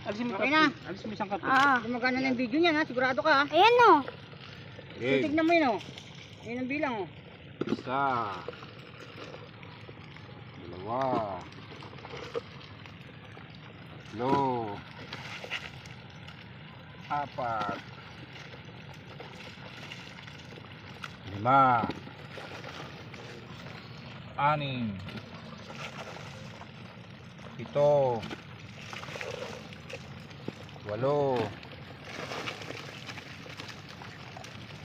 Alisin mo Okay na. Alisin mo isang karton. Gumagana na yung video niyan ha. Sigurado ka ha. Ayan o. Okay. Tignan mo yun o. Ayun ang bilang o. Isa. Dalawa. Tatlo. Apat. Lima. Anim. Pito. Walo.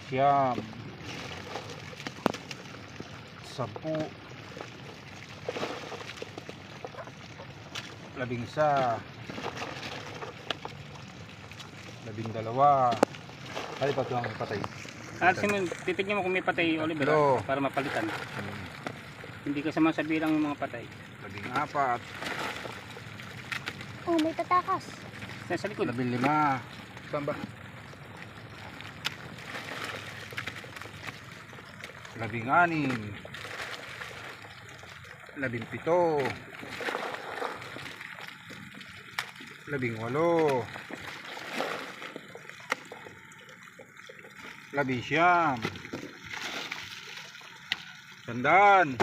Siyam. Sampu. Labing isa. Labing dalawa. Ay, ba't lang patay? Titignan mo kung may patay, Oliver, Ano? para mapalitan. Hindi ka sama sa bilang ng mga patay. Labing apat. Oh, may tatakas. Sa likod. Labing lima. Saan ba? Labing anim. Labing pito. Labing walo. Labing siyam. Sandaan.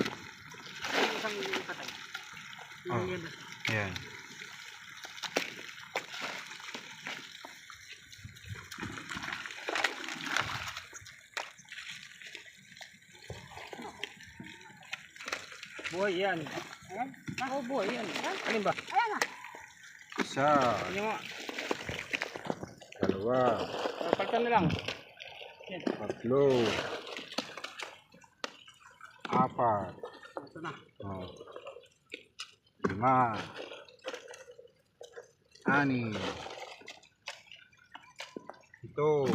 Isang patay. Oh. Ayan. Buhay yan. Ayan. Oo, buhay yan. Alin ba? Ayan na. Isa. Ano nga? Dalawa. Palitan na lang. Yan. Tatlo. Apat. Ito na. Oh. Lima. Anim. Pito.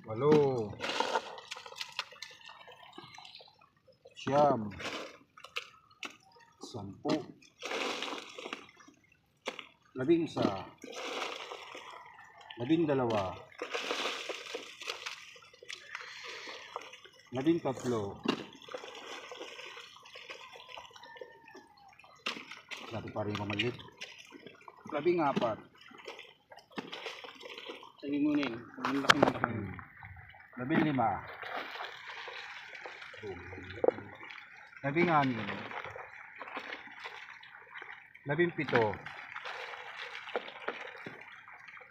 Walo. Siyam. Sampu. Labing isa. Labing dalawa. Labing tatlo. Dati pa rin mamalit. Labing apat. Sabi mo na yun. Ang laki ng laki. Labing lima. Labing anim. Labing pito.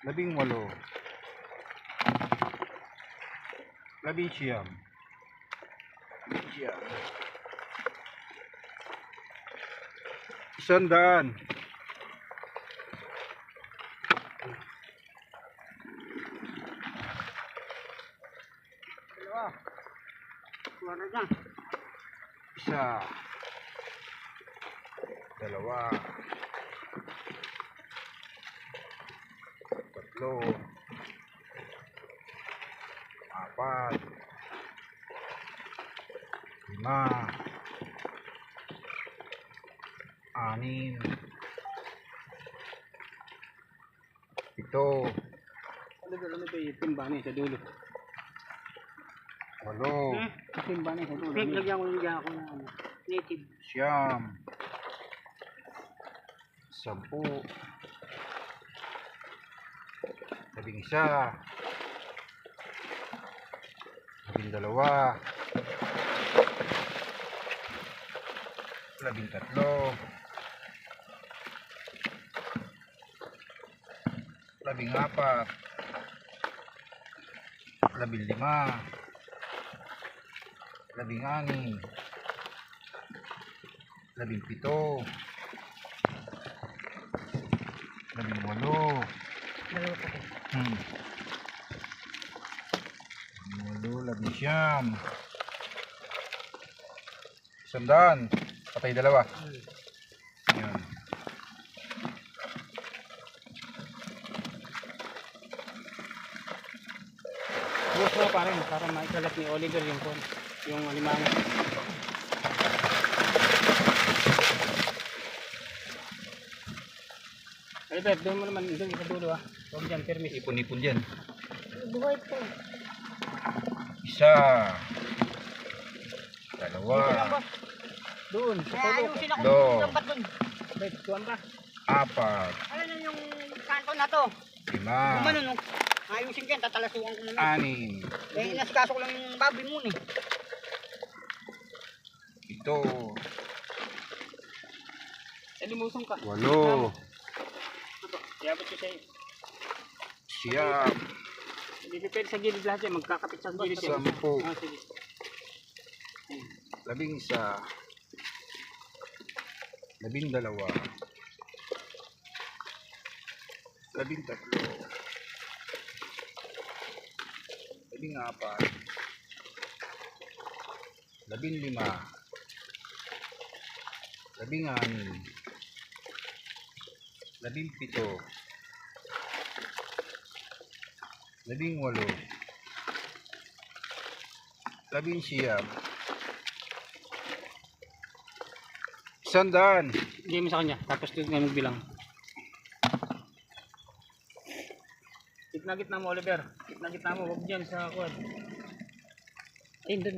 Labing walo. Labing siyam. Sandaan. Dalawa. Kuwara dyan. Isa. Dalawa. Tatlo. Apat. Lima. Anim. Pito. Ano ba yung timba niya sa dulo? Walo. Timba niya sa dulo. Lagyan ko lang dyan ako ng native. Siyam. Sampu. Labing isa. Labing dalawa. Labing tatlo. Labing apat. Labing lima. Labing anim. Labing pito. Labing walo. Labing walo, labing siyam. Sandaan. Patay dalawa. Ayan. Bukas mo pa rin para maikalat ni Oliver yung alimango. Oliver, doon mo naman doon sa dulo ah. Huwag dyan, permis. Ipon-ipon dyan. Buhay po. Isa. Dalawa. Doon, sa Kaya sulok. ayusin ako Do. ng ba't dun. Wait, tuwan ba? 4, Ano na yung kanto na to? 5, Gumano no? Ayusin ko yan, tatalasukan ko muna. 6, Eh, inasikaso ko lang yung baboy muna eh. 7, Eh, limusong ka. 8, Iabot ko sa'yo. siyam, Hindi pwede sa gilid lahat yan. Magkakapit sa gilid yan. 10, Ah, sige. 11, 12, 13, 14, 15, 16, 17, 18, 19, 100. Bigay mo sa kanya. Tapos doon nga magbilang. Gitna-gitna mo, Oliver. Gitna-gitna mo. Huwag dyan sa quad. Ayun, doon.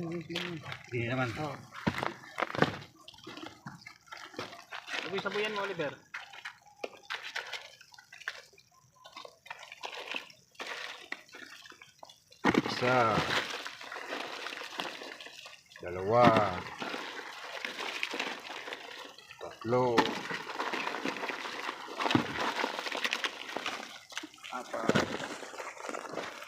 Hindi naman. Oo. Sabuyan mo, Oliver. Isa, dalawa, tatlo,